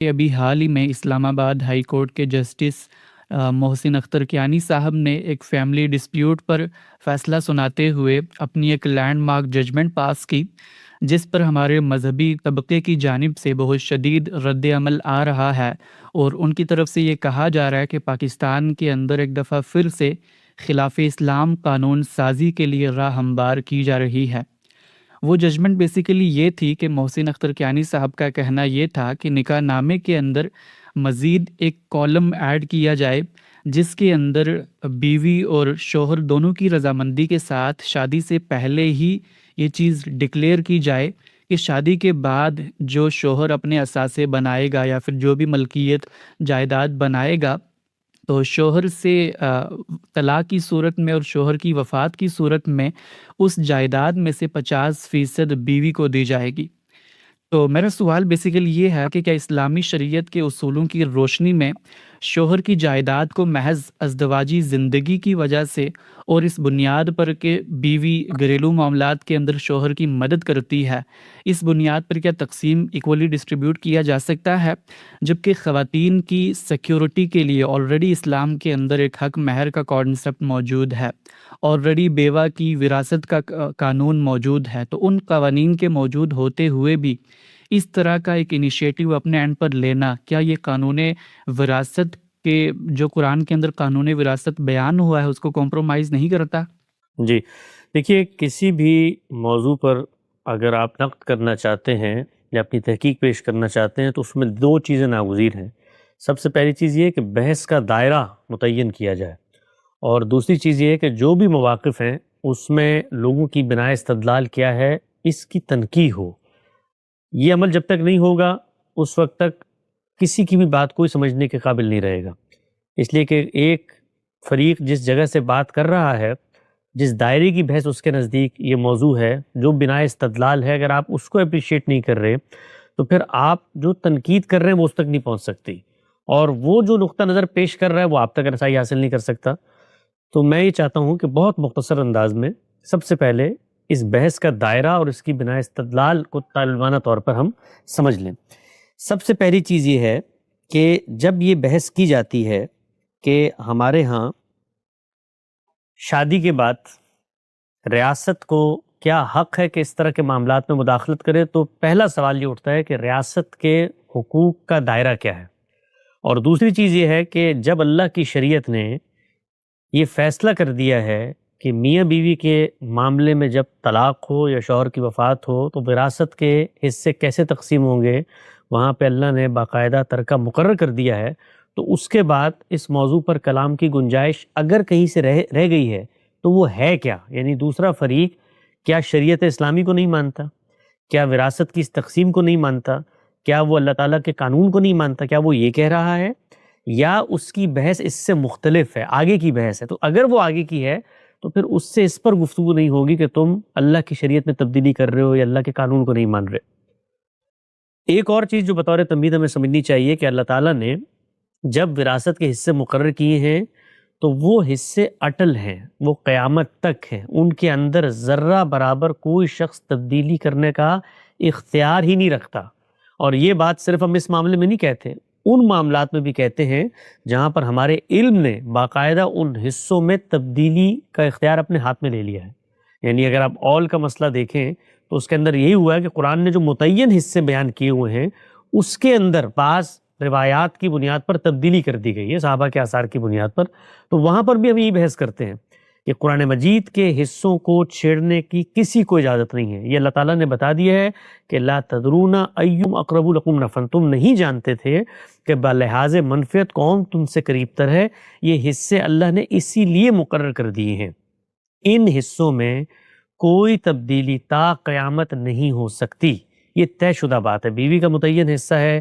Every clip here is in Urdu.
کہ ابھی حال ہی میں اسلام آباد ہائی کورٹ کے جسٹس محسن اختر کیانی صاحب نے ایک فیملی ڈسپیوٹ پر فیصلہ سناتے ہوئے اپنی ایک لینڈ مارک ججمنٹ پاس کی، جس پر ہمارے مذہبی طبقے کی جانب سے بہت شدید رد عمل آ رہا ہے، اور ان کی طرف سے یہ کہا جا رہا ہے کہ پاکستان کے اندر ایک دفعہ پھر سے خلاف اسلام قانون سازی کے لیے راہ ہموار کی جا رہی ہے۔ وہ ججمنٹ بیسیکلی یہ تھی کہ محسن اختر کیانی صاحب کا کہنا یہ تھا کہ نکاح نامے کے اندر مزید ایک کالم ایڈ کیا جائے، جس کے اندر بیوی اور شوہر دونوں کی رضامندی کے ساتھ شادی سے پہلے ہی یہ چیز ڈکلیئر کی جائے کہ شادی کے بعد جو شوہر اپنے اثاثے بنائے گا یا پھر جو بھی ملکیت جائیداد بنائے گا، تو شوہر سے طلاق کی صورت میں اور شوہر کی وفات کی صورت میں اس جائیداد میں سے 50% بیوی کو دی جائے گی۔ تو میرا سوال بیسیکلی یہ ہے کہ کیا اسلامی شریعت کے اصولوں کی روشنی میں شوہر کی جائیداد کو محض ازدواجی زندگی کی وجہ سے اور اس بنیاد پر کہ بیوی گھریلو معاملات کے اندر شوہر کی مدد کرتی ہے، اس بنیاد پر کیا تقسیم ایکولی ڈسٹریبیوٹ کیا جا سکتا ہے، جبکہ خواتین کی سیکیورٹی کے لیے آلریڈی اسلام کے اندر ایک حق مہر کا کانسیپٹ موجود ہے، آلریڈی بیوہ کی وراثت کا قانون موجود ہے؟ تو ان قوانین کے موجود ہوتے ہوئے بھی اس طرح کا ایک انیشیٹو اپنے اینڈ پر لینا، کیا یہ قانون وراثت کے جو قرآن کے اندر قانون وراثت بیان ہوا ہے اس کو کمپرومائز نہیں کرتا؟ جی دیکھیے، کسی بھی موضوع پر اگر آپ نقد کرنا چاہتے ہیں یا اپنی تحقیق پیش کرنا چاہتے ہیں تو اس میں دو چیزیں ناگزیر ہیں۔ سب سے پہلی چیز یہ ہے کہ بحث کا دائرہ متعین کیا جائے، اور دوسری چیز یہ ہے کہ جو بھی مواقف ہیں اس میں لوگوں کی بنائے استدلال کیا ہے اس کی تنقیح ہو۔ یہ عمل جب تک نہیں ہوگا اس وقت تک کسی کی بھی بات کوئی سمجھنے کے قابل نہیں رہے گا، اس لیے کہ ایک فریق جس جگہ سے بات کر رہا ہے، جس دائرے کی بحث اس کے نزدیک یہ موضوع ہے، جو بنائے استدلال ہے، اگر آپ اس کو اپریشیٹ نہیں کر رہے تو پھر آپ جو تنقید کر رہے ہیں وہ اس تک نہیں پہنچ سکتی، اور وہ جو نقطہ نظر پیش کر رہا ہے وہ آپ تک رسائی حاصل نہیں کر سکتا۔ تو میں یہ چاہتا ہوں کہ بہت مختصر انداز میں سب سے پہلے اس بحث کا دائرہ اور اس کی بنائے استدلال کو طالبانہ طور پر ہم سمجھ لیں۔ سب سے پہلی چیز یہ ہے کہ جب یہ بحث کی جاتی ہے کہ ہمارے ہاں شادی کے بعد ریاست کو کیا حق ہے کہ اس طرح کے معاملات میں مداخلت کرے، تو پہلا سوال یہ اٹھتا ہے کہ ریاست کے حقوق کا دائرہ کیا ہے، اور دوسری چیز یہ ہے کہ جب اللہ کی شریعت نے یہ فیصلہ کر دیا ہے کہ میاں بیوی کے معاملے میں جب طلاق ہو یا شوہر کی وفات ہو تو وراثت کے حصے کیسے تقسیم ہوں گے، وہاں پہ اللہ نے باقاعدہ ترکہ مقرر کر دیا ہے، تو اس کے بعد اس موضوع پر کلام کی گنجائش اگر کہیں سے رہ گئی ہے تو وہ ہے کیا؟ یعنی دوسرا فریق کیا شریعت اسلامی کو نہیں مانتا؟ کیا وراثت کی اس تقسیم کو نہیں مانتا؟ کیا وہ اللہ تعالیٰ کے قانون کو نہیں مانتا؟ کیا وہ یہ کہہ رہا ہے، یا اس کی بحث اس سے مختلف ہے، آگے کی بحث ہے؟ تو اگر وہ آگے کی ہے تو پھر اس سے اس پر گفتگو نہیں ہوگی کہ تم اللہ کی شریعت میں تبدیلی کر رہے ہو یا اللہ کے قانون کو نہیں مان رہے۔ ایک اور چیز جو بطور تمہید ہمیں سمجھنی چاہیے کہ اللہ تعالیٰ نے جب وراثت کے حصے مقرر کیے ہیں تو وہ حصے اٹل ہیں، وہ قیامت تک ہیں، ان کے اندر ذرہ برابر کوئی شخص تبدیلی کرنے کا اختیار ہی نہیں رکھتا۔ اور یہ بات صرف ہم اس معاملے میں نہیں کہتے، ان معاملات میں بھی کہتے ہیں جہاں پر ہمارے علم نے باقاعدہ ان حصوں میں تبدیلی کا اختیار اپنے ہاتھ میں لے لیا ہے۔ یعنی اگر آپ اول کا مسئلہ دیکھیں تو اس کے اندر یہی ہوا ہے کہ قرآن نے جو متعین حصے بیان کیے ہوئے ہیں اس کے اندر بعض روایات کی بنیاد پر تبدیلی کر دی گئی ہے، صحابہ کے آثار کی بنیاد پر۔ تو وہاں پر بھی ہم یہی بحث کرتے ہیں کہ قرآن مجید کے حصوں کو چھیڑنے کی کسی کو اجازت نہیں ہے۔ یہ اللہ تعالیٰ نے بتا دیا ہے کہ لا تدرون ایہم اقرب لکم نفعا، تم نہیں جانتے تھے کہ بلحاظ منفعت کون تم سے قریب تر ہے۔ یہ حصے اللہ نے اسی لیے مقرر کر دیے ہیں، ان حصوں میں کوئی تبدیلی تا قیامت نہیں ہو سکتی، یہ طے شدہ بات ہے۔ بیوی کا متعین حصہ ہے،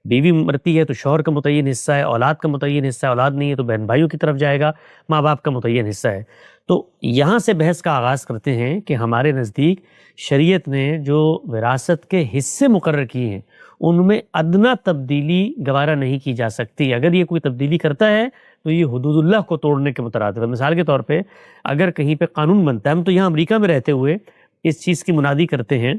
بیوی مرتی ہے تو شوہر کا متعین حصہ ہے، اولاد کا متعین حصہ ہے، اولاد نہیں ہے تو بہن بھائیوں کی طرف جائے گا، ماں باپ کا متعین حصہ ہے۔ تو یہاں سے بحث کا آغاز کرتے ہیں کہ ہمارے نزدیک شریعت نے جو وراثت کے حصے مقرر کیے ہیں ان میں ادنا تبدیلی گوارا نہیں کی جا سکتی۔ اگر یہ کوئی تبدیلی کرتا ہے تو یہ حدود اللہ کو توڑنے کے مترادف ہے۔ مثال کے طور پہ اگر کہیں پہ قانون بنتا ہے، ہم تو یہاں امریکہ میں رہتے ہوئے اس چیز کی منادی کرتے ہیں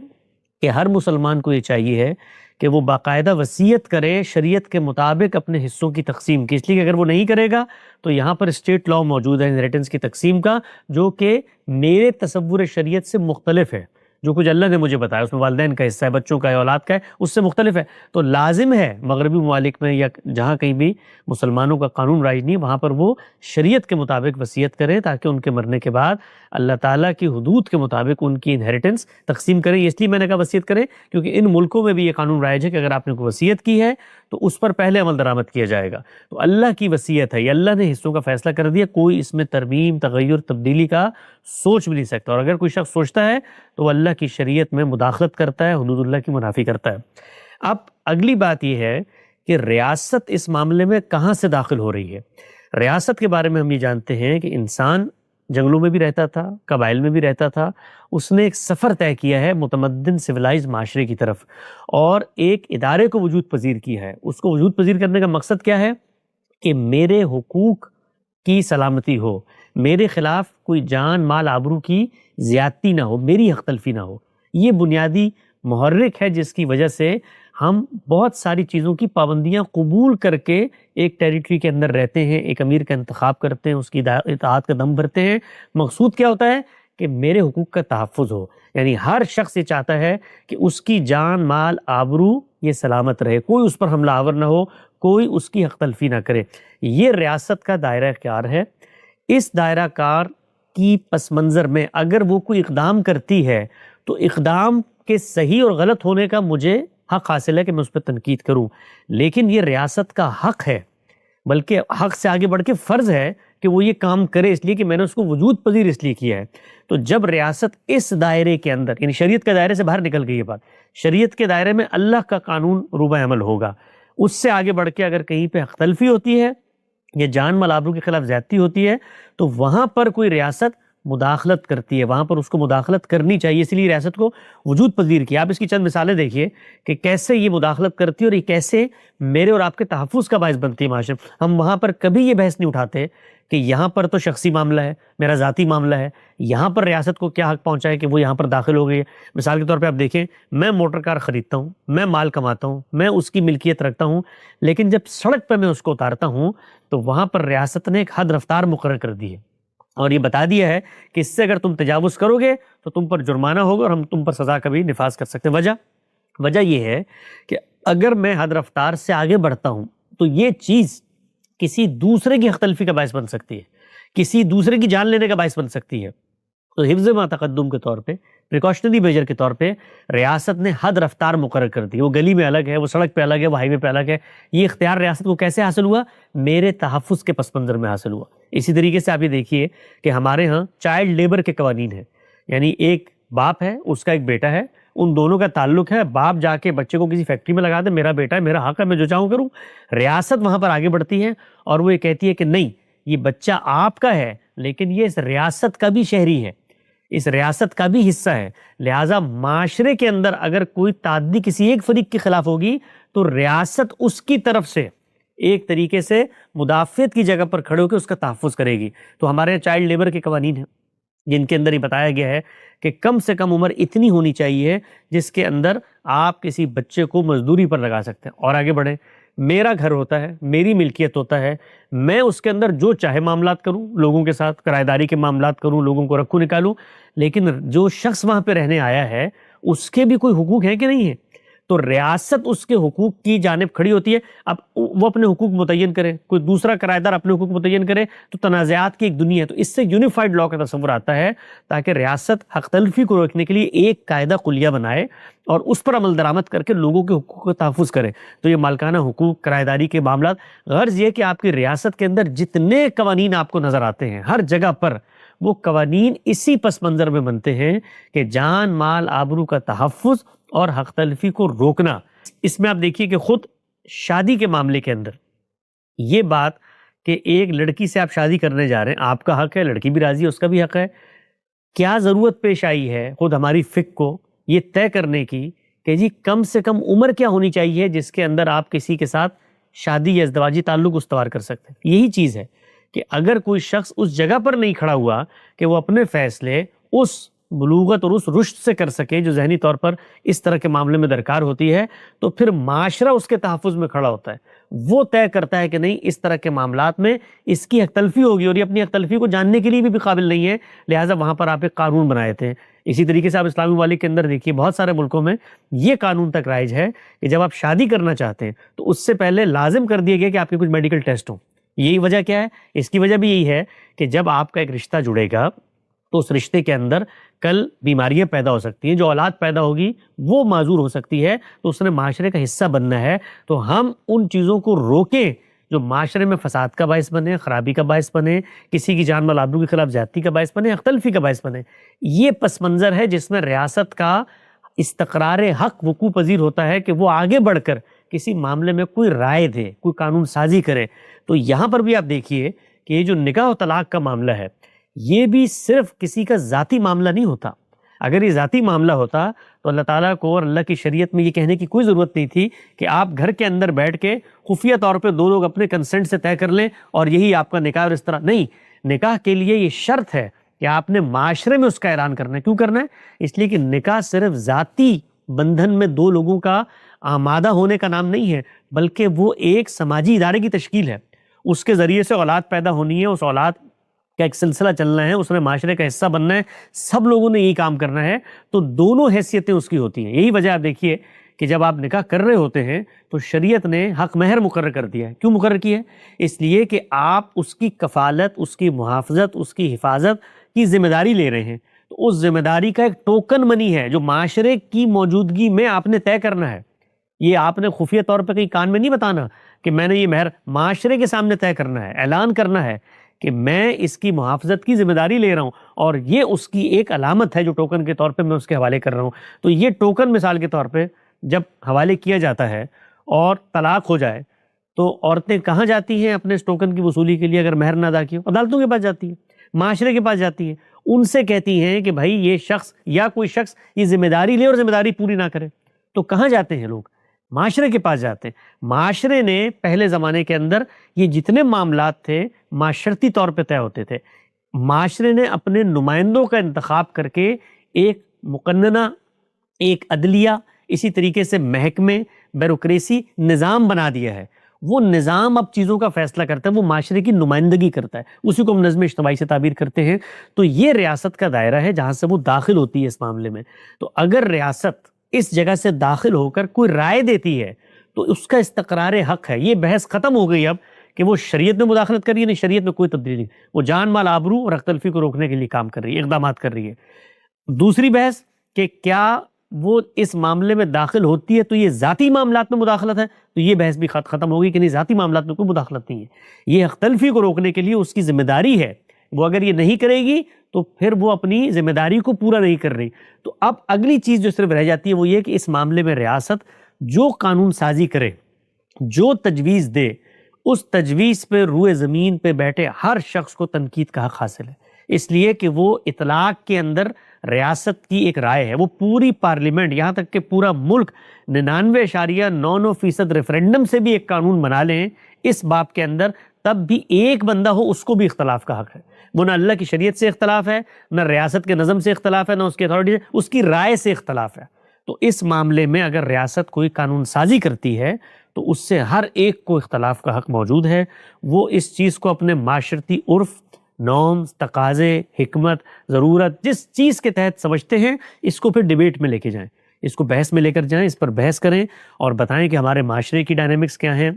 کہ ہر مسلمان کو یہ چاہیے ہے کہ وہ باقاعدہ وصیت کرے شریعت کے مطابق اپنے حصوں کی تقسیم کی، اس لیے کہ اگر وہ نہیں کرے گا تو یہاں پر اسٹیٹ لا موجود ہے انہیریٹنس کی تقسیم کا، جو کہ میرے تصور شریعت سے مختلف ہے۔ جو کچھ اللہ نے مجھے بتایا اس میں والدین کا حصہ ہے، بچوں کا ہے، اولاد کا ہے، اس سے مختلف ہے۔ تو لازم ہے مغربی ممالک میں یا جہاں کہیں بھی مسلمانوں کا قانون رائج نہیں، وہاں پر وہ شریعت کے مطابق وصیت کریں تاکہ ان کے مرنے کے بعد اللہ تعالیٰ کی حدود کے مطابق ان کی انہیریٹنس تقسیم کریں۔ اس لیے میں نے کہا وصیت کریں کیونکہ ان ملکوں میں بھی یہ قانون رائج ہے کہ اگر آپ نے کوئی وصیت کی ہے تو اس پر پہلے عمل درآمد کیا جائے گا۔ تو اللہ کی وصیت ہے، یہ اللہ نے حصوں کا فیصلہ کر دیا، کوئی اس میں ترمیم تغیر تبدیلی کا سوچ بھی نہیں سکتا، اور اگر کوئی شخص سوچتا ہے تو وہ اللہ کی شریعت میں مداخلت کرتا ہے، حدود اللہ کی منافی کرتا ہے۔ اب اگلی بات یہ ہے کہ ریاست اس معاملے میں کہاں سے داخل ہو رہی ہے۔ ریاست کے بارے میں ہم یہ جانتے ہیں کہ انسان جنگلوں میں بھی رہتا تھا، قبائل میں بھی رہتا تھا، اس نے ایک سفر طے کیا ہے متمدن سویلائز معاشرے کی طرف، اور ایک ادارے کو وجود پذیر کیا ہے۔ اس کو وجود پذیر کرنے کا مقصد کیا ہے کہ میرے حقوق کی سلامتی ہو، میرے خلاف کوئی جان مال آبرو کی زیادتی نہ ہو، میری حق تلفی نہ ہو۔ یہ بنیادی محرک ہے جس کی وجہ سے ہم بہت ساری چیزوں کی پابندیاں قبول کر کے ایک ٹیریٹری کے اندر رہتے ہیں، ایک امیر کا انتخاب کرتے ہیں، اس کی اطاعت کا دم بھرتے ہیں۔ مقصود کیا ہوتا ہے کہ میرے حقوق کا تحفظ ہو، یعنی ہر شخص یہ چاہتا ہے کہ اس کی جان مال آبرو یہ سلامت رہے، کوئی اس پر حملہ آور نہ ہو، کوئی اس کی حق تلفی نہ کرے۔ یہ ریاست کا دائرہ اختیار ہے۔ اس دائرہ کار کی پس منظر میں اگر وہ کوئی اقدام کرتی ہے تو اقدام کے صحیح اور غلط ہونے کا مجھے حق حاصل ہے کہ میں اس پہ تنقید کروں، لیکن یہ ریاست کا حق ہے، بلکہ حق سے آگے بڑھ کے فرض ہے کہ وہ یہ کام کرے، اس لیے کہ میں نے اس کو وجود پذیر اس لیے کیا ہے۔ تو جب ریاست اس دائرے کے اندر، یعنی شریعت کے دائرے سے باہر نکل گئی یہ بات، شریعت کے دائرے میں اللہ کا قانون روبہ عمل ہوگا، اس سے آگے بڑھ کے اگر کہیں پہ حق تلفی ہوتی ہے یا جان مال آبرو کے خلاف زیادتی ہوتی ہے تو وہاں پر کوئی ریاست مداخلت کرتی ہے، وہاں پر اس کو مداخلت کرنی چاہیے، اس لیے ریاست کو وجود پذیر کیا۔ آپ اس کی چند مثالیں دیکھیے کہ کیسے یہ مداخلت کرتی ہے اور یہ کیسے میرے اور آپ کے تحفظ کا باعث بنتی ہے معاشرے۔ ہم وہاں پر کبھی یہ بحث نہیں اٹھاتے کہ یہاں پر تو شخصی معاملہ ہے، میرا ذاتی معاملہ ہے، یہاں پر ریاست کو کیا حق پہنچا ہے کہ وہ یہاں پر داخل ہو گئی ہے۔ مثال کے طور پہ آپ دیکھیں، میں موٹر کار خریدتا ہوں، میں مال کماتا ہوں، میں اس کی ملکیت رکھتا ہوں، لیکن جب سڑک پہ میں اس کو اتارتا ہوں تو وہاں پر ریاست نے ایک حد رفتار مقرر کر دی ہے اور یہ بتا دیا ہے کہ اس سے اگر تم تجاوز کرو گے تو تم پر جرمانہ ہوگا اور ہم تم پر سزا کا بھی نفاذ کر سکتے ہیں۔ وجہ یہ ہے کہ اگر میں حد رفتار سے آگے بڑھتا ہوں تو یہ چیز کسی دوسرے کی حق تلفی کا باعث بن سکتی ہے، کسی دوسرے کی جان لینے کا باعث بن سکتی ہے۔ تو حفظ ما تقدم کے طور پہ، پریکاشنری میجر کے طور پہ ریاست نے حد رفتار مقرر کر دی۔ وہ گلی میں الگ ہے، وہ سڑک پہ الگ ہے، وہ ہائی وے پہ الگ ہے۔ یہ اختیار ریاست کو کیسے حاصل ہوا؟ میرے تحفظ کے پس منظر میں حاصل ہوا۔ اسی طریقے سے آپ یہ دیکھیے کہ ہمارے ہاں چائلڈ لیبر کے قوانین ہیں، یعنی ایک باپ ہے، اس کا ایک بیٹا ہے، ان دونوں کا تعلق ہے، باپ جا کے بچے کو کسی فیکٹری میں لگا دے، میرا بیٹا ہے، میرا حق ہے، میں جو چاہوں کروں۔ ریاست وہاں پر آگے بڑھتی ہے اور وہ یہ کہتی ہے کہ نہیں، یہ بچہ آپ کا ہے لیکن یہ اس ریاست کا بھی شہری ہے، اس ریاست کا بھی حصہ ہے، لہٰذا معاشرے کے اندر اگر کوئی تعدی کسی ایک فریق کے خلاف ہوگی تو ریاست اس کی طرف سے ایک طریقے سے مدافعت کی جگہ پر کھڑے ہو کے اس کا تحفظ کرے گی۔ تو ہمارے یہاں چائلڈ لیبر کے قوانین ہیں جن کے اندر یہ بتایا گیا ہے کہ کم سے کم عمر اتنی ہونی چاہیے جس کے اندر آپ کسی بچے کو مزدوری پر لگا سکتے ہیں۔ اور آگے بڑھیں، میرا گھر ہوتا ہے، میری ملکیت ہوتا ہے، میں اس کے اندر جو چاہے معاملات کروں، لوگوں کے ساتھ کرایہ داری کے معاملات کروں، لوگوں کو رکھوں نکالوں، لیکن جو شخص وہاں پہ رہنے آیا ہے اس کے بھی کوئی حقوق ہیں کہ نہیں ہے؟ تو ریاست اس کے حقوق کی جانب کھڑی ہوتی ہے۔ اب وہ اپنے حقوق متعین کرے، کوئی دوسرا کرایہ دار اپنے حقوق متعین کرے تو تنازعات کی ایک دنیا ہے۔ تو اس سے یونیفائڈ لا کا تصور آتا ہے تاکہ ریاست حق تلفی کو روکنے کے لیے ایک قاعدہ کلیہ بنائے اور اس پر عمل درآمد کر کے لوگوں کے حقوق کا تحفظ کرے۔ تو یہ مالکانہ حقوق، کرایہ داری کے معاملات، غرض یہ کہ آپ کی ریاست کے اندر جتنے قوانین آپ کو نظر آتے ہیں ہر جگہ پر، وہ قوانین اسی پس منظر میں بنتے ہیں کہ جان مال آبرو کا تحفظ اور حق تلفی کو روکنا۔ اس میں آپ دیکھیے کہ خود شادی کے معاملے کے اندر یہ بات کہ ایک لڑکی سے آپ شادی کرنے جا رہے ہیں، آپ کا حق ہے، لڑکی بھی راضی ہے، اس کا بھی حق ہے، کیا ضرورت پیش آئی ہے خود ہماری فقہ کو یہ طے کرنے کی کہ جی کم سے کم عمر کیا ہونی چاہیے جس کے اندر آپ کسی کے ساتھ شادی یا ازدواجی تعلق استوار کر سکتے ہیں۔ یہی چیز ہے کہ اگر کوئی شخص اس جگہ پر نہیں کھڑا ہوا کہ وہ اپنے فیصلے اس بلوغت اور اس رشد سے کر سکے جو ذہنی طور پر اس طرح کے معاملے میں درکار ہوتی ہے، تو پھر معاشرہ اس کے تحفظ میں کھڑا ہوتا ہے، وہ طے کرتا ہے کہ نہیں اس طرح کے معاملات میں اس کی حق تلفی ہوگی، اور یہ اپنی حق تلفی کو جاننے کے لیے بھی قابل نہیں ہے، لہٰذا وہاں پر آپ ایک قانون بنائے تھے۔ اسی طریقے سے آپ اسلامی ممالک کے اندر دیکھیے بہت سارے ملکوں میں یہ قانون تک رائج ہے کہ جب آپ شادی کرنا چاہتے ہیں تو اس سے پہلے لازم کر دیا گیا کہ آپ کے کچھ میڈیکل ٹیسٹ ہوں۔ یہی وجہ کیا ہے؟ اس کی وجہ بھی یہی ہے کہ جب آپ کا ایک رشتہ جڑے گا تو اس رشتے کے اندر کل بیماریاں پیدا ہو سکتی ہیں، جو اولاد پیدا ہوگی وہ معذور ہو سکتی ہے، تو اس نے معاشرے کا حصہ بننا ہے۔ تو ہم ان چیزوں کو روکیں جو معاشرے میں فساد کا باعث بنے، خرابی کا باعث بنے، کسی کی جان مال آبرو کے خلاف زیادتی کا باعث بنے، اختلفی کا باعث بنے۔ یہ پس منظر ہے جس میں ریاست کا استقرار حق وقوع پذیر ہوتا ہے کہ وہ آگے بڑھ کر کسی معاملے میں کوئی رائے دے، کوئی قانون سازی کرے۔ تو یہاں پر بھی آپ دیکھیے کہ یہ جو نکاح و طلاق کا معاملہ ہے، یہ بھی صرف کسی کا ذاتی معاملہ نہیں ہوتا۔ اگر یہ ذاتی معاملہ ہوتا تو اللہ تعالیٰ کو اور اللہ کی شریعت میں یہ کہنے کی کوئی ضرورت نہیں تھی کہ آپ گھر کے اندر بیٹھ کے خفیہ طور پہ دو لوگ اپنے کنسنٹ سے طے کر لیں اور یہی آپ کا نکاح، اور اس طرح نہیں۔ نکاح کے لیے یہ شرط ہے کہ آپ نے معاشرے میں اس کا اعلان کرنا ہے۔ کیوں کرنا ہے؟ اس لیے کہ نکاح صرف ذاتی بندھن میں دو لوگوں کا آمادہ ہونے کا نام نہیں ہے، بلکہ وہ ایک سماجی ادارے کی تشکیل ہے۔ اس کے ذریعے سے اولاد پیدا ہونی ہے، اس اولاد کا ایک سلسلہ چلنا ہے، اس میں معاشرے کا حصہ بننا ہے، سب لوگوں نے یہی کام کرنا ہے، تو دونوں حیثیتیں اس کی ہوتی ہیں۔ یہی وجہ آپ دیکھیے کہ جب آپ نکاح کر رہے ہوتے ہیں تو شریعت نے حق مہر مقرر کر دیا ہے۔ کیوں مقرر کیا ہے؟ اس لیے کہ آپ اس کی کفالت، اس کی محافظت، اس کی حفاظت کی ذمہ داری لے رہے ہیں، تو اس ذمہ داری کا ایک ٹوکن منی ہے جو معاشرے کی موجودگی میں آپ نے طے کرنا ہے۔ یہ آپ نے خفیہ طور پہ کہیں کان میں نہیں بتانا کہ میں نے یہ مہر، معاشرے کے سامنے طے کرنا ہے، اعلان کرنا ہے کہ میں اس کی محافظت کی ذمہ داری لے رہا ہوں، اور یہ اس کی ایک علامت ہے جو ٹوکن کے طور پہ میں اس کے حوالے کر رہا ہوں۔ تو یہ ٹوکن مثال کے طور پہ جب حوالے کیا جاتا ہے اور طلاق ہو جائے تو عورتیں کہاں جاتی ہیں اپنے اس ٹوکن کی وصولی کے لیے؟ اگر مہر نہ ادا کی ہو، عدالتوں کے پاس جاتی ہیں، معاشرے کے پاس جاتی ہیں، ان سے کہتی ہیں کہ بھائی یہ شخص یا کوئی شخص یہ ذمہ داری لے اور ذمہ داری پوری نہ کرے۔ تو کہاں جاتے ہیں لوگ؟ معاشرے کے پاس جاتے ہیں۔ معاشرے نے پہلے زمانے کے اندر یہ جتنے معاملات تھے معاشرتی طور پہ طے ہوتے تھے، معاشرے نے اپنے نمائندوں کا انتخاب کر کے ایک مقننہ، ایک عدلیہ، اسی طریقے سے محکمے، بیوروکریسی نظام بنا دیا ہے۔ وہ نظام اب چیزوں کا فیصلہ کرتا ہے، وہ معاشرے کی نمائندگی کرتا ہے، اسی کو ہم نظم اجتماعی سے تعبیر کرتے ہیں۔ تو یہ ریاست کا دائرہ ہے جہاں سے وہ داخل ہوتی ہے اس معاملے میں۔ تو اگر ریاست اس جگہ سے داخل ہو کر کوئی رائے دیتی ہے تو اس کا استقرار حق ہے۔ یہ بحث ختم ہو گئی اب کہ وہ شریعت میں مداخلت کر رہی ہے، نہیں، شریعت میں کوئی تبدیلی نہیں، وہ جان مال آبرو اور حق تلفی کو روکنے کے لیے کام کر رہی ہے، اقدامات کر رہی ہے۔ دوسری بحث کہ کیا وہ اس معاملے میں داخل ہوتی ہے تو یہ ذاتی معاملات میں مداخلت ہے، تو یہ بحث بھی ختم ہوگی کہ نہیں، ذاتی معاملات میں کوئی مداخلت نہیں ہے، یہ حق تلفی کو روکنے کے لیے اس کی ذمہ داری ہے۔ وہ اگر یہ نہیں کرے گی تو پھر وہ اپنی ذمہ داری کو پورا نہیں کر رہی۔ تو اب اگلی چیز جو صرف رہ جاتی ہے وہ یہ کہ اس معاملے میں ریاست جو قانون سازی کرے، جو تجویز دے، اس تجویز پہ روئے زمین پہ بیٹھے ہر شخص کو تنقید کا حق حاصل ہے، اس لیے کہ وہ اطلاق کے اندر ریاست کی ایک رائے ہے۔ وہ پوری پارلیمنٹ، یہاں تک کہ پورا ملک 99.99% ریفرینڈم سے بھی ایک قانون بنا لیں اس باب کے اندر، تب بھی ایک بندہ ہو اس کو بھی اختلاف کا حق ہے۔ وہ نہ اللہ کی شریعت سے اختلاف ہے، نہ ریاست کے نظم سے اختلاف ہے، نہ اس کی اتھارٹی سے، اس کی رائے سے اختلاف ہے۔ تو اس معاملے میں اگر ریاست کوئی قانون سازی کرتی ہے تو اس سے ہر ایک کو اختلاف کا حق موجود ہے۔ وہ اس چیز کو اپنے معاشرتی عرف، نارمز، تقاضے، حکمت، ضرورت، جس چیز کے تحت سمجھتے ہیں، اس کو پھر ڈیبیٹ میں لے کے جائیں، اس کو بحث میں لے کر جائیں، اس پر بحث کریں اور بتائیں کہ ہمارے معاشرے کی ڈائنامکس کیا ہیں،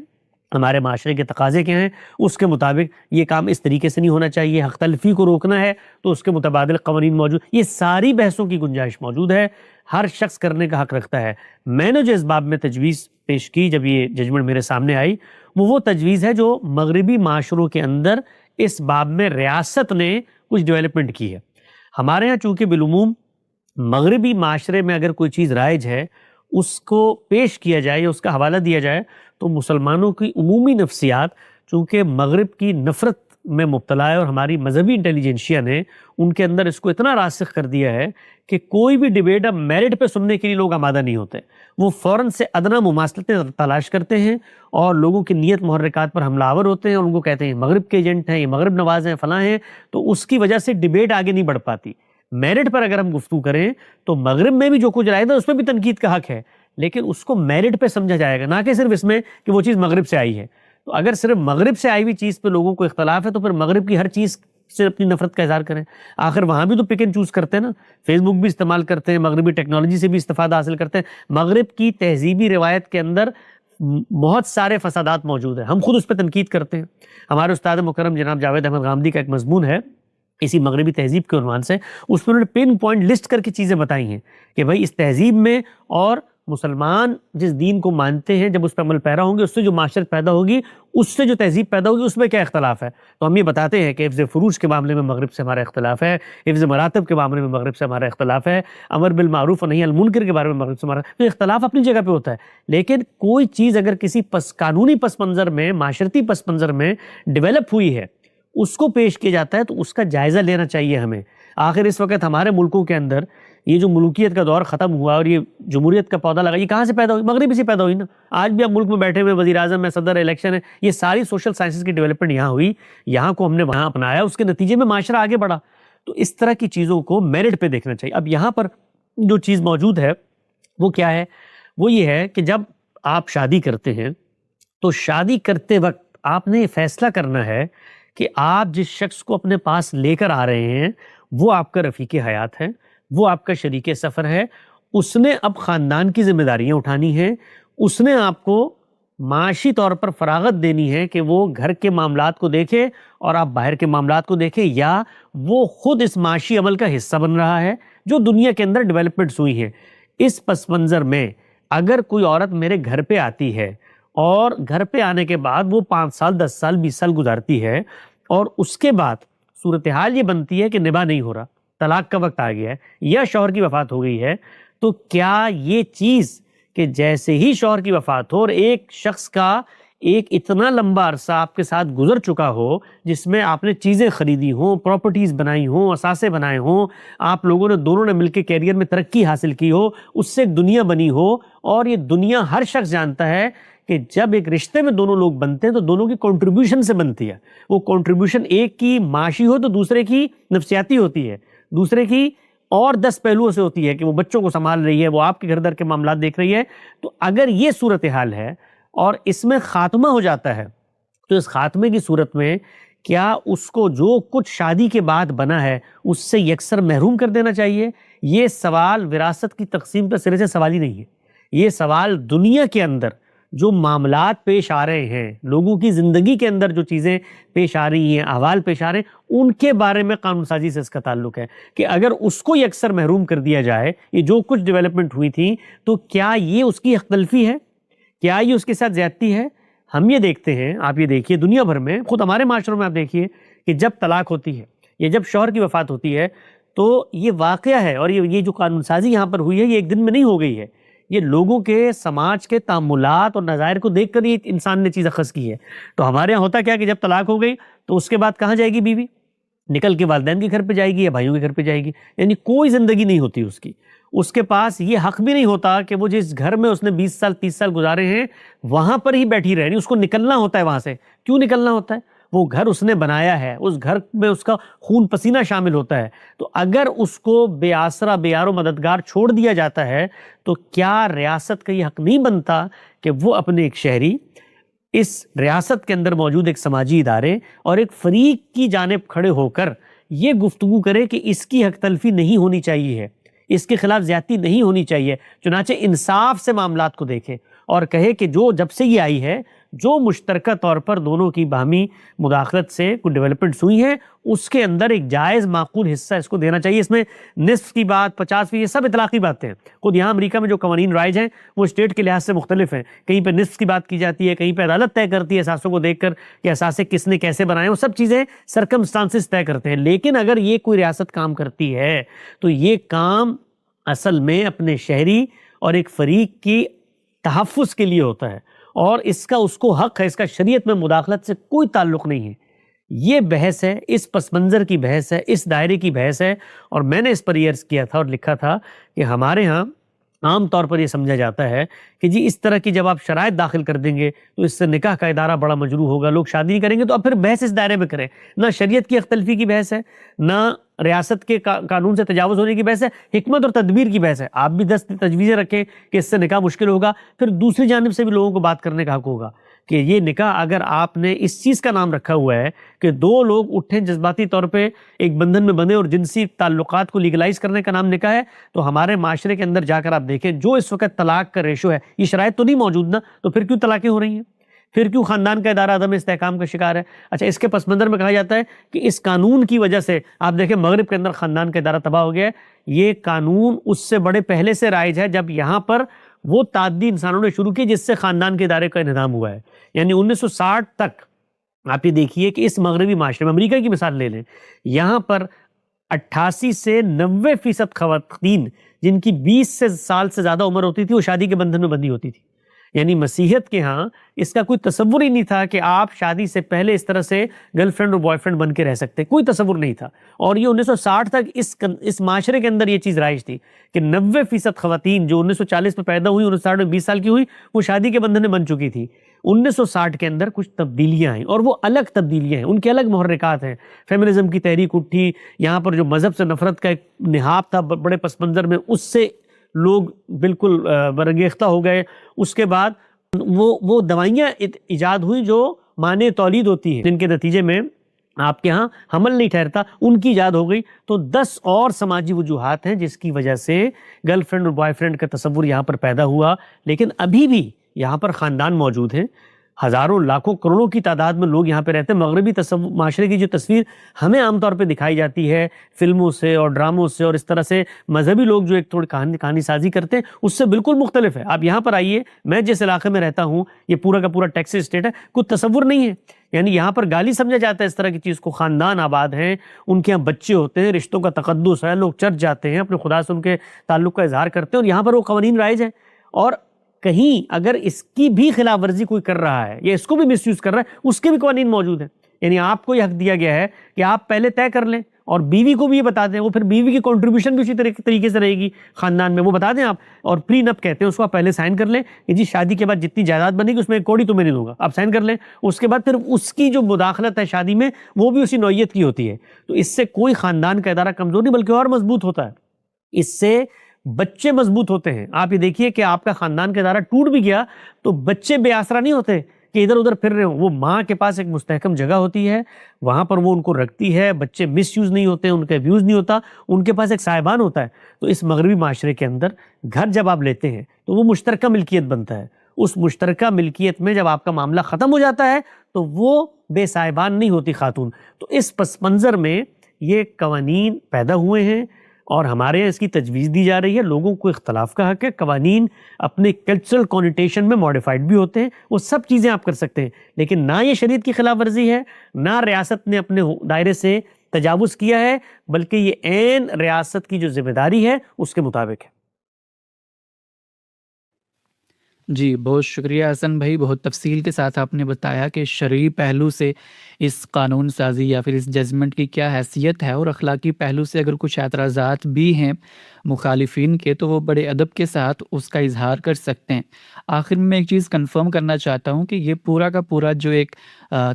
ہمارے معاشرے کے تقاضے کیا ہیں، اس کے مطابق یہ کام اس طریقے سے نہیں ہونا چاہیے، حق تلفی کو روکنا ہے تو اس کے متبادل قوانین موجود، یہ ساری بحثوں کی گنجائش موجود ہے، ہر شخص کرنے کا حق رکھتا ہے۔ میں نے جو اس باب میں تجویز پیش کی جب یہ ججمنٹ میرے سامنے آئی، وہ تجویز ہے جو مغربی معاشروں کے اندر اس باب میں ریاست نے کچھ ڈیولپمنٹ کی ہے۔ ہمارے ہاں چونکہ بالعموم مغربی معاشرے میں اگر کوئی چیز رائج ہے اس کو پیش کیا جائے یا اس کا حوالہ دیا جائے تو مسلمانوں کی عمومی نفسیات چونکہ مغرب کی نفرت میں مبتلا ہے، اور ہماری مذہبی انٹیلیجنشیا نے ان کے اندر اس کو اتنا راسخ کر دیا ہے کہ کوئی بھی ڈیبیٹ اب میرٹ پہ سننے کے لیے لوگ آمادہ نہیں ہوتے، وہ فوراً سے ادنا مماثلتیں تلاش کرتے ہیں اور لوگوں کی نیت محرکات پر حملہ آور ہوتے ہیں اور ان کو کہتے ہیں مغرب کے ایجنٹ ہیں، یہ مغرب نواز ہیں، فلاں ہیں، تو اس کی وجہ سے ڈیبیٹ آگے نہیں بڑھ پاتی۔ میرٹ پر اگر ہم گفتگو کریں تو مغرب میں بھی جو کچھ رائے تھا اس پہ بھی تنقید کا حق ہے، لیکن اس کو میرٹ پہ سمجھا جائے گا، نہ کہ صرف اس میں کہ وہ چیز مغرب سے آئی ہے۔ تو اگر صرف مغرب سے آئی ہوئی چیز پہ لوگوں کو اختلاف ہے تو پھر مغرب کی ہر چیز سے اپنی نفرت کا اظہار کریں۔ آخر وہاں بھی تو پک اینڈ چوز کرتے ہیں نا، فیس بک بھی استعمال کرتے ہیں، مغربی ٹیکنالوجی سے بھی استفادہ حاصل کرتے ہیں۔ مغرب کی تہذیبی روایت کے اندر بہت سارے فسادات موجود ہیں، ہم خود اس پہ تنقید کرتے ہیں۔ ہمارے استاد مکرم جناب جاوید احمد غامدی کا ایک مضمون ہے اسی مغربی تہذیب کے عنوان سے، اس میں انہوں نے پن پوائنٹ لسٹ کر کے چیزیں بتائی ہیں کہ بھائی اس تہذیب میں اور مسلمان جس دین کو مانتے ہیں جب اس پہ عمل پیرا ہوں گے اس سے جو معاشرت پیدا ہوگی، اس سے جو تہذیب پیدا ہوگی، اس میں کیا اختلاف ہے۔ تو ہم یہ بتاتے ہیں کہ حفظ فروج کے معاملے میں مغرب سے ہمارا اختلاف ہے، حفظ مراتب کے معاملے میں مغرب سے ہمارا اختلاف ہے، امر بالمعروف و نہی عن المنکر کے بارے میں مغرب سے ہمارا، تو اختلاف اپنی جگہ پہ ہوتا ہے، لیکن کوئی چیز اگر کسی قانونی پس منظر میں، معاشرتی پس منظر میں ڈیولپ ہوئی ہے، اس کو پیش کیا جاتا ہے تو اس کا جائزہ لینا چاہیے ہمیں۔ آخر اس وقت ہمارے ملکوں کے اندر یہ جو ملوکیت کا دور ختم ہوا اور یہ جمہوریت کا پودا لگا، یہ کہاں سے پیدا ہوئی؟ مغربی سے پیدا ہوئی نا۔ آج بھی آپ ملک میں بیٹھے ہوئے، وزیر اعظم ہے، صدر الیکشن ہے، یہ ساری سوشل سائنسز کی ڈیولپمنٹ یہاں ہوئی، یہاں کو ہم نے وہاں اپنایا، اس کے نتیجے میں معاشرہ آگے بڑھا۔ تو اس طرح کی چیزوں کو میرٹ پہ دیکھنا چاہیے۔ اب یہاں پر جو چیز موجود ہے وہ کیا ہے؟ وہ یہ ہے کہ جب آپ شادی کرتے ہیں تو شادی کرتے وقت آپ نے یہ فیصلہ کرنا ہے کہ آپ جس شخص کو اپنے پاس لے کر آ رہے ہیں وہ آپ کا رفیق حیات ہے، وہ آپ کا شریک سفر ہے، اس نے اب خاندان کی ذمہ داریاں اٹھانی ہیں، اس نے آپ کو معاشی طور پر فراغت دینی ہے کہ وہ گھر کے معاملات کو دیکھے اور آپ باہر کے معاملات کو دیکھیں، یا وہ خود اس معاشی عمل کا حصہ بن رہا ہے جو دنیا کے اندر ڈیولپمنٹس ہوئی ہیں۔ اس پس منظر میں اگر کوئی عورت میرے گھر پہ آتی ہے اور گھر پہ آنے کے بعد وہ 5 سال 10 سال 20 سال گزارتی ہے اور اس کے بعد صورتحال یہ بنتی ہے کہ نباہ نہیں ہو رہا، طلاق کا وقت آ گیا ہے یا شوہر کی وفات ہو گئی ہے، تو کیا یہ چیز کہ جیسے ہی شوہر کی وفات ہو اور ایک شخص کا ایک اتنا لمبا عرصہ آپ کے ساتھ گزر چکا ہو جس میں آپ نے چیزیں خریدی ہوں، پراپرٹیز بنائی ہوں، اثاثے بنائے ہوں، آپ لوگوں نے دونوں نے مل کے کیریئر میں ترقی حاصل کی ہو، اس سے ایک دنیا بنی ہو، اور یہ دنیا ہر شخص جانتا ہے کہ جب ایک رشتے میں دونوں لوگ بنتے ہیں تو دونوں کی کنٹریبیوشن سے بنتی ہے۔ وہ کنٹریبیوشن ایک کی معاشی ہو تو دوسرے کی نفسیاتی ہوتی ہے، دوسرے کی اور 10 پہلوؤں سے ہوتی ہے کہ وہ بچوں کو سنبھال رہی ہے، وہ آپ کے گھر در کے معاملات دیکھ رہی ہے۔ تو اگر یہ صورتحال ہے اور اس میں خاتمہ ہو جاتا ہے تو اس خاتمے کی صورت میں کیا اس کو جو کچھ شادی کے بعد بنا ہے اس سے یکسر محروم کر دینا چاہیے؟ یہ سوال وراثت کی تقسیم کا سرے سے سوال ہی نہیں ہے، یہ سوال دنیا کے اندر جو معاملات پیش آ رہے ہیں، لوگوں کی زندگی کے اندر جو چیزیں پیش آ رہی ہیں، احوال پیش آ رہے ہیں، ان کے بارے میں قانون سازی سے اس کا تعلق ہے کہ اگر اس کو یکسر محروم کر دیا جائے، یہ جو کچھ ڈیولپمنٹ ہوئی تھی، تو کیا یہ اس کی حق تلفی ہے؟ کیا یہ اس کے ساتھ زیادتی ہے؟ ہم یہ دیکھتے ہیں، آپ یہ دیکھیے دنیا بھر میں، خود ہمارے معاشروں میں آپ دیکھیے کہ جب طلاق ہوتی ہے یا جب شوہر کی وفات ہوتی ہے تو یہ واقعہ ہے، اور یہ جو قانون سازی یہاں پر ہوئی ہے یہ ایک دن میں نہیں ہو گئی ہے، یہ لوگوں کے سماج کے تعاملات اور نظائر کو دیکھ کر یہ انسان نے چیز اخذ کی ہے۔ تو ہمارے یہاں ہوتا کیا کہ جب طلاق ہو گئی تو اس کے بعد کہاں جائے گی بیوی؟ نکل کے والدین کے گھر پہ جائے گی یا بھائیوں کے گھر پہ جائے گی، یعنی کوئی زندگی نہیں ہوتی اس کی، اس کے پاس یہ حق بھی نہیں ہوتا کہ وہ جس گھر میں اس نے 20 سال 30 سال گزارے ہیں وہاں پر ہی بیٹھی رہے، اس کو نکلنا ہوتا ہے وہاں سے۔ کیوں نکلنا ہوتا ہے؟ وہ گھر اس نے بنایا ہے، اس گھر میں اس کا خون پسینہ شامل ہوتا ہے، تو اگر اس کو بے آسرا بے یار و مددگار چھوڑ دیا جاتا ہے تو کیا ریاست کا یہ حق نہیں بنتا کہ وہ اپنے ایک شہری اس ریاست کے اندر موجود ایک سماجی ادارے اور ایک فریق کی جانب کھڑے ہو کر یہ گفتگو کرے کہ اس کی حق تلفی نہیں ہونی چاہیے ہے، اس کے خلاف زیادتی نہیں ہونی چاہیے، چنانچہ انصاف سے معاملات کو دیکھے اور کہے کہ جو جب سے یہ آئی ہے، جو مشترکہ طور پر دونوں کی باہمی مداخلت سے کچھ ڈیولپمنٹس ہوئی ہیں، اس کے اندر ایک جائز معقول حصہ اس کو دینا چاہیے۔ اس میں نصف کی بات، 50%، یہ سب اطلاقی باتیں ہیں۔ خود یہاں امریکہ میں جو قوانین رائج ہیں وہ اسٹیٹ کے لحاظ سے مختلف ہیں، کہیں پہ نصف کی بات کی جاتی ہے، کہیں پہ عدالت طے کرتی ہے اثاثوں کو دیکھ کر کہ اثاثے کس نے کیسے بنائے، وہ سب چیزیں سرکمسٹانسز طے کرتے ہیں۔ لیکن اگر یہ کوئی ریاست کام کرتی ہے تو یہ کام اصل میں اپنے شہری اور ایک فریق کی تحفظ کے لیے ہوتا ہے، اور اس کا اس کو حق ہے، اس کا شریعت میں مداخلت سے کوئی تعلق نہیں ہے۔ یہ بحث ہے، اس پس منظر کی بحث ہے، اس دائرے کی بحث ہے، اور میں نے اس پر یہ عرض کیا تھا اور لکھا تھا کہ ہمارے ہاں عام طور پر یہ سمجھا جاتا ہے کہ جی اس طرح کی جب آپ شرائط داخل کر دیں گے تو اس سے نکاح کا ادارہ بڑا مجروح ہوگا، لوگ شادی نہیں کریں گے، تو اب پھر بحث اس دائرے میں کریں۔ نہ شریعت کی اختلفی کی بحث ہے، نہ ریاست کے قانون سے تجاوز ہونے کی بحث ہے، حکمت اور تدبیر کی بحث ہے۔ آپ بھی 10 تجویزیں رکھیں کہ اس سے نکاح مشکل ہوگا، پھر دوسری جانب سے بھی لوگوں کو بات کرنے کا حق ہوگا کہ یہ نکاح اگر آپ نے اس چیز کا نام رکھا ہوا ہے کہ دو لوگ اٹھیں جذباتی طور پہ ایک بندھن میں بندھے اور جنسی تعلقات کو لیگلائز کرنے کا نام نکاح ہے، تو ہمارے معاشرے کے اندر جا کر آپ دیکھیں جو اس وقت طلاق کا ریشو ہے، یہ شرائط تو نہیں موجود نا، تو پھر کیوں طلاقیں ہو رہی ہیں؟ پھر کیوں خاندان کا ادارہ عدم استحکام کا شکار ہے؟ اچھا، اس کے پس منظر میں کہا جاتا ہے کہ اس قانون کی وجہ سے آپ دیکھیں مغرب کے اندر خاندان کا ادارہ تباہ ہو گیا ہے۔ یہ قانون اس سے بڑے پہلے سے رائج ہے جب یہاں پر وہ تعدی انسانوں نے شروع کی جس سے خاندان کے ادارے کا انہدام ہوا ہے، یعنی 1960 تک آپ یہ دیکھیے کہ اس مغربی معاشرے میں، امریکہ کی مثال لے لیں، یہاں پر 88 سے 90% خواتین جن کی 20 سال سے زیادہ عمر ہوتی تھی وہ شادی کے بندھن میں بندھی ہوتی تھی۔ یعنی مسیحیت کے ہاں اس کا کوئی تصور ہی نہیں تھا کہ آپ شادی سے پہلے اس طرح سے گرل فرینڈ اور بوائے فرینڈ بن کے رہ سکتے، کوئی تصور نہیں تھا۔ اور یہ 1960 تک اس معاشرے کے اندر یہ چیز رائج تھی کہ 90% خواتین جو 1940 میں پیدا ہوئی، 1960 میں 20 سال کی ہوئی، وہ شادی کے بندھن میں بن چکی تھی۔ 1960 کے اندر کچھ تبدیلیاں آئیں اور وہ الگ تبدیلیاں ہیں، ان کے الگ محرکات ہیں۔ فیمنزم کی تحریک اٹھی، یہاں پر جو مذہب سے نفرت کا ایک نہاد تھا بڑے پس منظر میں، اس سے لوگ بالکل برانگیختہ ہو گئے۔ اس کے بعد وہ دوائیاں ایجاد ہوئی جو مانع تولید ہوتی ہیں، جن کے نتیجے میں آپ کے ہاں حمل نہیں ٹھہرتا، ان کی ایجاد ہو گئی۔ تو 10 اور سماجی وجوہات ہیں جس کی وجہ سے گرل فرینڈ اور بوائے فرینڈ کا تصور یہاں پر پیدا ہوا، لیکن ابھی بھی یہاں پر خاندان موجود ہیں، ہزاروں لاکھوں کروڑوں کی تعداد میں لوگ یہاں پہ رہتے ہیں۔ مغربی معاشرے کی جو تصویر ہمیں عام طور پہ دکھائی جاتی ہے فلموں سے اور ڈراموں سے، اور اس طرح سے مذہبی لوگ جو ایک تھوڑی کہانی سازی کرتے ہیں، اس سے بالکل مختلف ہے۔ آپ یہاں پر آئیے، میں جس علاقے میں رہتا ہوں یہ پورا کا پورا ٹیکسس اسٹیٹ ہے، کوئی تصور نہیں ہے۔ یعنی یہاں پر گالی سمجھا جاتا ہے اس طرح کی چیز کو، خاندان آباد ہیں، ان کے یہاں بچے ہوتے ہیں، رشتوں کا تقدس ہے، لوگ چرچ جاتے ہیں، اپنے خدا سے ان کے تعلق کا اظہار کرتے ہیں، اور یہاں پر وہ قوانین رائج ہیں۔ اور کہیں اگر اس کی بھی خلاف ورزی کوئی کر رہا ہے یا اس کو بھی مس یوز کر رہا ہے، اس کے بھی قوانین موجود ہیں۔ یعنی آپ کو یہ حق دیا گیا ہے کہ آپ پہلے طے کر لیں اور بیوی کو بھی یہ بتا دیں، وہ پھر بیوی کی کنٹریبیوشن بھی اسی طریقے سے رہے گی خاندان میں، وہ بتا دیں آپ، اور پری نپ کہتے ہیں اس کو، آپ پہلے سائن کر لیں کہ جی شادی کے بعد جتنی جائیداد بنے گی اس میں ایک کوڑی تمہیں نہیں دوں گا، آپ سائن کر لیں۔ اس کے بعد پھر اس کی جو مداخلت ہے شادی میں وہ بھی اسی نوعیت کی ہوتی ہے۔ تو اس سے کوئی خاندان کا ادارہ کمزور نہیں بلکہ اور مضبوط ہوتا ہے، اس سے بچے مضبوط ہوتے ہیں۔ آپ یہ دیکھیے کہ آپ کا خاندان کا ادارہ ٹوٹ بھی گیا تو بچے بے آسرا نہیں ہوتے کہ ادھر ادھر پھر رہے ہوں، وہ ماں کے پاس ایک مستحکم جگہ ہوتی ہے، وہاں پر وہ ان کو رکھتی ہے، بچے مس یوز نہیں ہوتے، ان کا ابیوز نہیں ہوتا، ان کے پاس ایک سائبان ہوتا ہے۔ تو اس مغربی معاشرے کے اندر گھر جب آپ لیتے ہیں تو وہ مشترکہ ملکیت بنتا ہے۔ اس مشترکہ ملکیت میں جب آپ کا معاملہ ختم ہو جاتا ہے تو وہ بے سائبان نہیں ہوتی خاتون۔ تو اس پس منظر میں یہ قوانین پیدا ہوئے ہیں اور ہمارے یہاں اس کی تجویز دی جا رہی ہے۔ لوگوں کو اختلاف کا حق ہے، قوانین اپنے کلچرل کونیٹیشن میں ماڈیفائڈ بھی ہوتے ہیں، وہ سب چیزیں آپ کر سکتے ہیں، لیکن نہ یہ شریعت کی خلاف ورزی ہے، نہ ریاست نے اپنے دائرے سے تجاوز کیا ہے، بلکہ یہ عین ریاست کی جو ذمہ داری ہے اس کے مطابق ہے۔ جی بہت شکریہ حسن بھائی، بہت تفصیل کے ساتھ آپ نے بتایا کہ شرعی پہلو سے اس قانون سازی یا پھر اس ججمنٹ کی کیا حیثیت ہے، اور اخلاقی پہلو سے اگر کچھ اعتراضات بھی ہیں مخالفین کے تو وہ بڑے ادب کے ساتھ اس کا اظہار کر سکتے ہیں۔ آخر میں ایک چیز کنفرم کرنا چاہتا ہوں کہ یہ پورا کا پورا جو ایک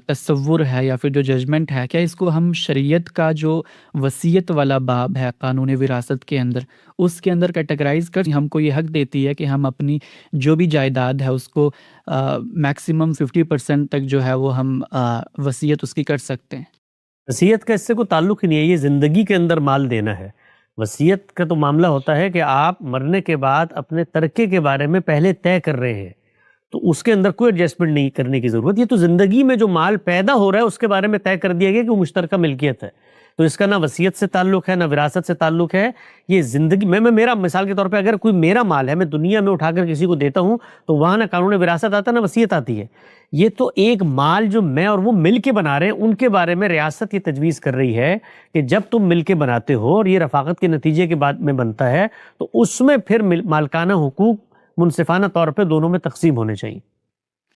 تصور ہے یا پھر جو ججمنٹ ہے، کیا اس کو ہم شریعت کا جو وصیت والا باب ہے قانون وراثت کے اندر، اس کے اندر کیٹیگرائز کر ہم کو یہ حق دیتی ہے کہ ہم اپنی جو بھی جائیداد ہے اس کو میکسیمم 50% تک جو ہے وہ ہم وصیت اس کی کر سکتے ہیں؟ وصیت کا اس سے کوئی تعلق ہی نہیں ہے، یہ زندگی کے اندر مال دینا ہے۔ وصیت کا تو معاملہ ہوتا ہے کہ آپ مرنے کے بعد اپنے ترکے کے بارے میں پہلے طے کر رہے ہیں، تو اس کے اندر کوئی ایڈجسٹمنٹ نہیں کرنے کی ضرورت۔ یہ تو زندگی میں جو مال پیدا ہو رہا ہے اس کے بارے میں طے کر دیا گیا کہ وہ مشترکہ ملکیت ہے، تو اس کا نہ وصیت سے تعلق ہے نہ وراثت سے تعلق ہے۔ یہ زندگی میں میرا مثال کے طور پہ اگر کوئی میرا مال ہے، میں دنیا میں اٹھا کر کسی کو دیتا ہوں تو وہاں نہ قانون وراثت آتا نہ وصیت آتی ہے۔ یہ تو ایک مال جو میں اور وہ مل کے بنا رہے ہیں، ان کے بارے میں ریاست یہ تجویز کر رہی ہے کہ جب تم مل کے بناتے ہو اور یہ رفاقت کے نتیجے کے بعد میں بنتا ہے تو اس میں پھر مالکانہ حقوق منصفانہ طور پہ دونوں میں تقسیم ہونے چاہیے۔